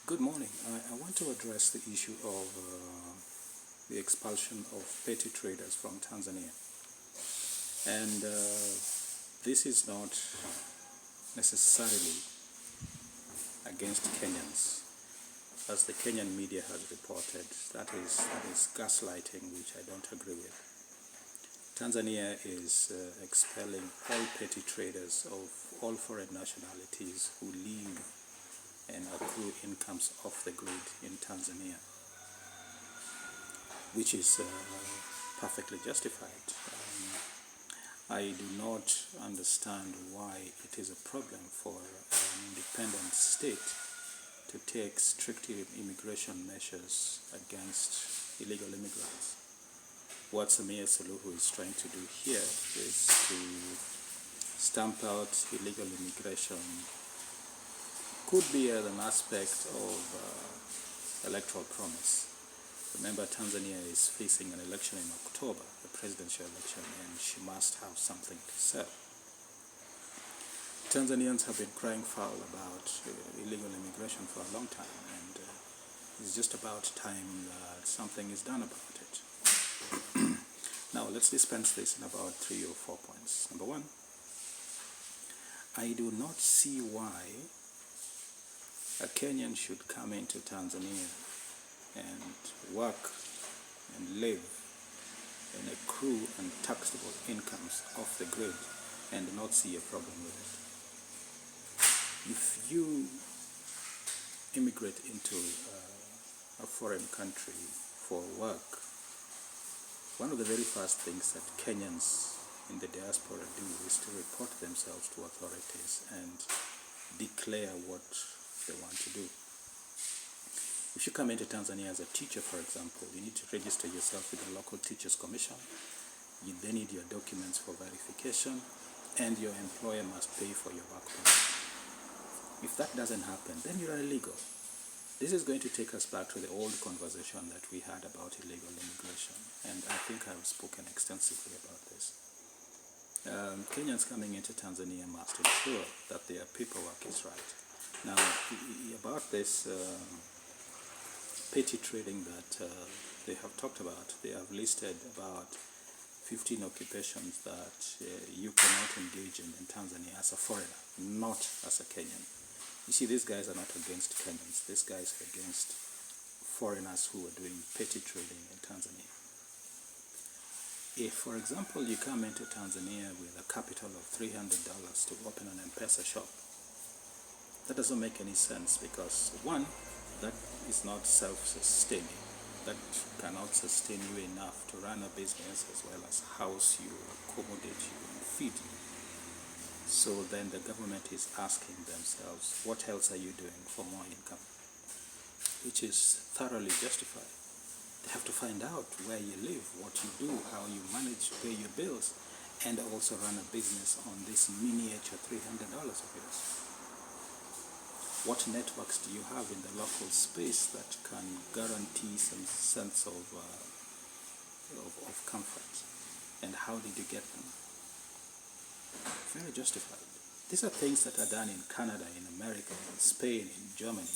Good morning. I want to address the issue of the expulsion of petty traders from Tanzania. And this is not necessarily against Kenyans. As the Kenyan media has reported, that is gaslighting, which I don't agree with. Tanzania is expelling all petty traders of all foreign nationalities who live and accrue incomes off the grid in Tanzania, which is perfectly justified. I do not understand why it is a problem for an independent state to take strict immigration measures against illegal immigrants. What Samia Suluhu is trying to do here is to stamp out illegal immigration. Could be as an aspect of electoral promise. Remember, Tanzania is facing an election in October, a presidential election, and she must have something to sell. Tanzanians have been crying foul about illegal immigration for a long time, and it's just about time that something is done about it. Now, let's dispense this in about 3 or 4 points. Number one, I do not see why a Kenyan should come into Tanzania and work and live and accrue untaxable incomes off the grid and not see a problem with it. If you immigrate into a foreign country for work, one of the very first things that Kenyans in the diaspora do is to report themselves to authorities and declare what they want to do. If you come into Tanzania as a teacher, for example, you need to register yourself with the local teachers commission. You then need your documents for verification, and your employer must pay for your work permit. If that doesn't happen, then you're illegal. This is going to take us back to the old conversation that we had about illegal immigration, and I think I've spoken extensively about this. Kenyans coming into Tanzania must ensure that their paperwork is right. Now, about this petty trading that they have talked about, they have listed about 15 occupations that you cannot engage in Tanzania as a foreigner, not as a Kenyan. You see, these guys are not against Kenyans. These guys are against foreigners who are doing petty trading in Tanzania. If, for example, you come into Tanzania with a capital of $300 to open an M-Pesa shop, that doesn't make any sense because, one, that is not self-sustaining. That cannot sustain you enough to run a business as well as house you, accommodate you, and feed you. So then the government is asking themselves, what else are you doing for more income? Which is thoroughly justified. They have to find out where you live, what you do, how you manage to pay your bills, and also run a business on this miniature $300 of yours. What networks do you have in the local space that can guarantee some sense of comfort? And how did you get them? Very justified. These are things that are done in Canada, in America, in Spain, in Germany.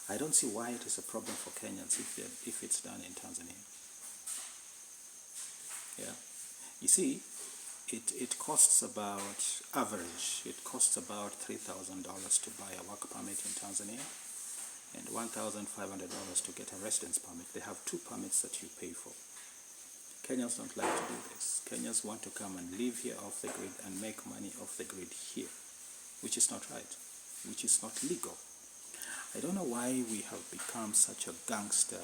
I don't see why it is a problem for Kenyans if it's done in Tanzania. Yeah, you see, it costs about average. It costs about $3,000 to buy a work permit in Tanzania, and $1,500 to get a residence permit. They have two permits that you pay for. Kenyans don't like to do this. Kenyans want to come and live here off the grid and make money off the grid here, which is not right, which is not legal. I don't know why we have become such a gangster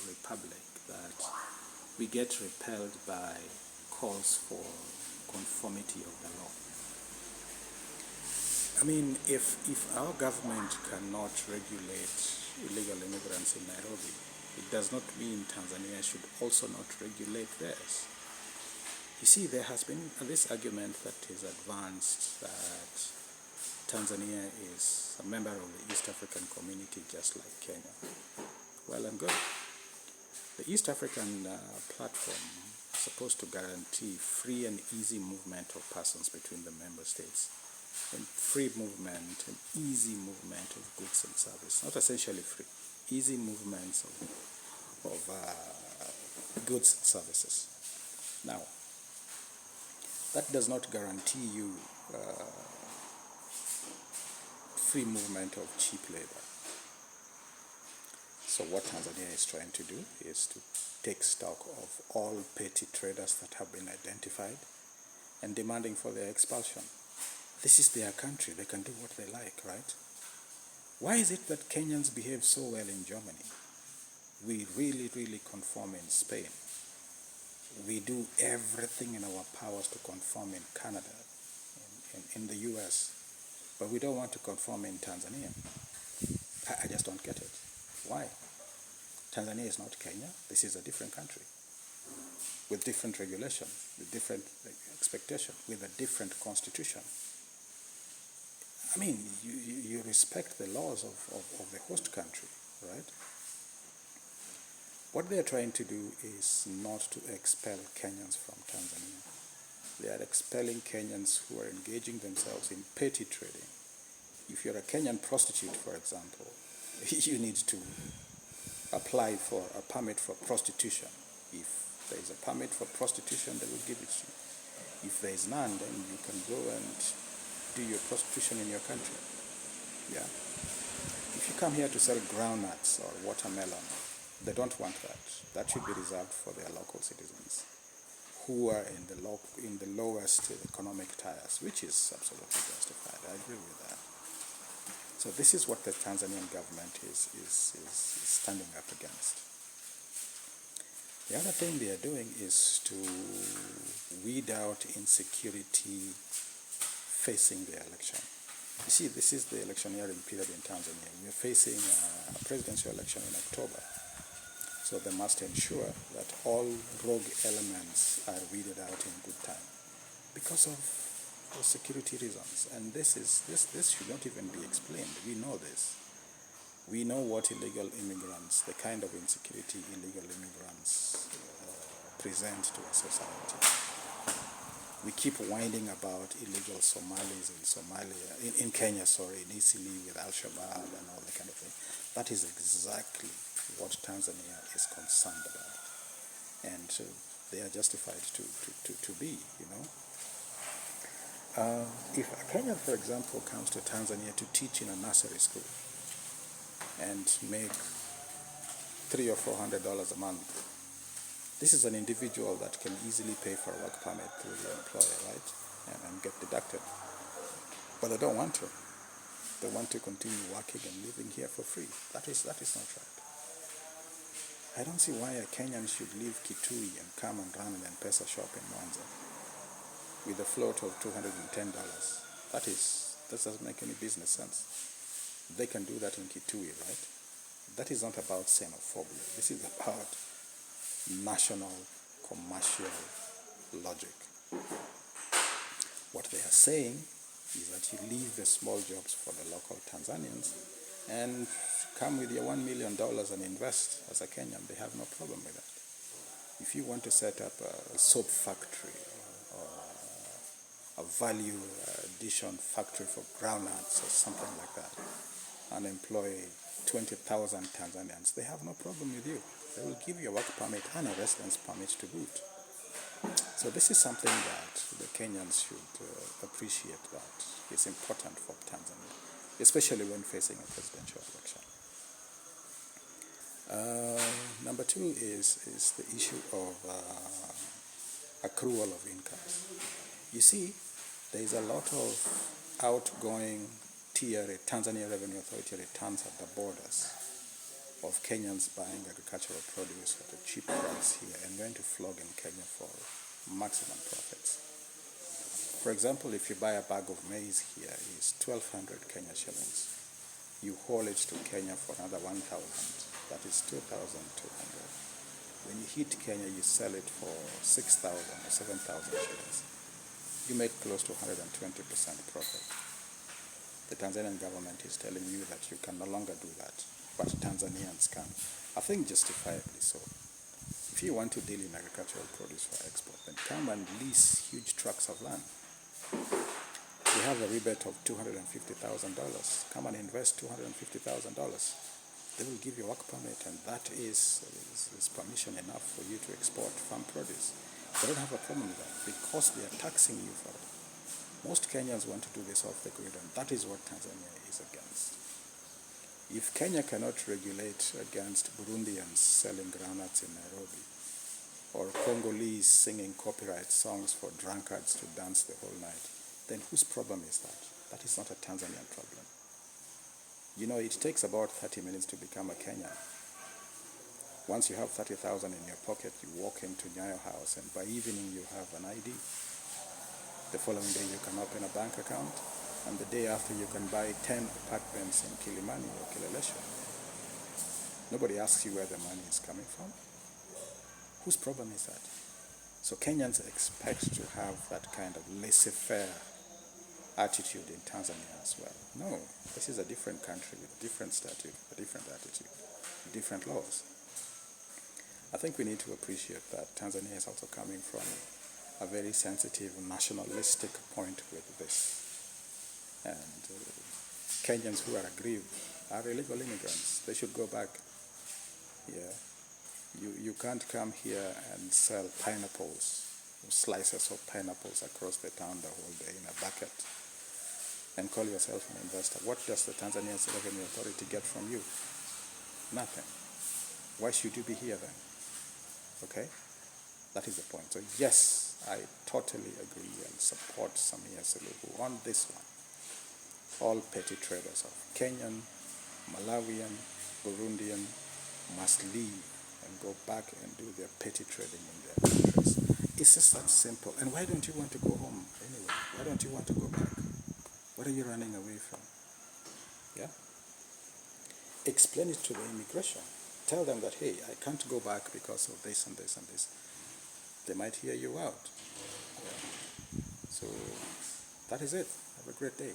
republic that we get repelled by calls for conformity of the law. I mean, if our government cannot regulate illegal immigrants in Nairobi, it does not mean Tanzania should also not regulate theirs. You see, there has been this argument that is advanced that Tanzania is a member of the East African community just like Kenya. Well and good. The East African platform is supposed to guarantee free and easy movement of persons between the member states. and free movement and easy movement of goods and service. Not essentially free, easy movements of goods and services. Now, that does not guarantee you free movement of cheap labor. So what Tanzania is trying to do is to take stock of all petty traders that have been identified and demanding for their expulsion. This is their country. They can do what they like, right? Why is it that Kenyans behave so well in Germany? We really, really conform in Spain. We do everything in our powers to conform in Canada, in the US, but we don't want to conform in Tanzania. I just don't get it. Why? Tanzania is not Kenya. This is a different country with different regulation, with different expectation, with a different constitution. I mean, you respect the laws of the host country, right? What they're trying to do is not to expel Kenyans from Tanzania. They are expelling Kenyans who are engaging themselves in petty trading. If you're a Kenyan prostitute, for example, you need to apply for a permit for prostitution. If there is a permit for prostitution, they will give it to you. If there is none, then you can go and do your prostitution in your country. Yeah. If you come here to sell groundnuts or watermelon, they don't want that. That should be reserved for their local citizens who are in the lowest economic tiers, which is absolutely justified. I agree with that. So this is what the Tanzanian government is standing up against. The other thing they are doing is to weed out insecurity facing the election. You see, this is the electioneering period in Tanzania. We are facing a presidential election in October. So they must ensure that all rogue elements are weeded out in good time because of security reasons. And this should not even be explained. We know this. We know what illegal immigrants, the kind of insecurity illegal immigrants present to a society. We keep whining about illegal Somalis in Somalia, in Kenya, in Eastleigh with Al-Shabaab and all that kind of thing. That is exactly what Tanzania is concerned about. And they are justified to be, you know. If a Kenyan, for example, comes to Tanzania to teach in a nursery school and make $300 or $400 a month, this is an individual that can easily pay for a work permit through the employer, right? And get deducted. But they don't want to. They want to continue working and living here for free. That is not right. I don't see why a Kenyan should leave Kitui and come and run an M-Pesa shop in Mwanza with a float of $210. That doesn't make any business sense. They can do that in Kitui, right? That is not about xenophobia. This is about national commercial logic. What they are saying is that you leave the small jobs for the local Tanzanians and come with your $1 million and invest as a Kenyan. They have no problem with that. If you want to set up a soap factory or a value addition factory for groundnuts or something like that and employ 20,000 Tanzanians, they have no problem with you. They will give you a work permit and a residence permit to boot. So this is something that the Kenyans should appreciate, that is important for Tanzania, especially when facing a presidential election. Number two is the issue of accrual of incomes. You see, there is a lot of outgoing Tanzania Revenue Authority returns at the borders of Kenyans buying agricultural produce at a cheap price here and going to flog in Kenya for maximum profits. For example, if you buy a bag of maize here, it's 1,200 Kenya shillings. You haul it to Kenya for another 1,000. That is 2,200. When you hit Kenya, you sell it for 6,000 or 7,000 shillings. You make close to 120% profit. The Tanzanian government is telling you that you can no longer do that, but Tanzanians can. I think justifiably so. If you want to deal in agricultural produce for export, then come and lease huge tracts of land. We have a rebate of $250,000. Come and invest $250,000. They will give you a work permit, and that is permission enough for you to export farm produce. They don't have a problem with that because they are taxing you for it. Most Kenyans want to do this off the grid, and that is what Tanzania is against. If Kenya cannot regulate against Burundians selling groundnuts in Nairobi, or Congolese singing copyright songs for drunkards to dance the whole night, then whose problem is that? That is not a Tanzanian problem. You know, it takes about 30 minutes to become a Kenyan. Once you have 30,000 in your pocket, you walk into Nyayo House, and by evening you have an ID. The following day you can open a bank account, and the day after you can buy 10 apartments in Kilimani or Kileleshwa. Nobody asks you where the money is coming from. Whose problem is that? So Kenyans expect to have that kind of laissez-faire attitude in Tanzania as well. No, this is a different country with a different statute, a different attitude, different laws. I think we need to appreciate that Tanzania is also coming from a very sensitive nationalistic point with this. And Kenyans who are aggrieved are illegal immigrants. They should go back. Yeah. You can't come here and sell pineapples, slices of pineapples across the town the whole day in a bucket and call yourself an investor. What does the Tanzanian Revenue Authority get from you? Nothing. Why should you be here then? Okay? That is the point. So yes, I totally agree and support Samia Suluhu on this one. All petty traders of Kenyan, Malawian, Burundian must leave and go back and do their petty trading in their countries. It's just that simple. And why don't you want to go home anyway? Why don't you want to go back? What are you running away from? Yeah? Explain it to the immigration. Tell them that, hey, I can't go back because of this and this and this. They might hear you out. Yeah. So that is it. Have a great day.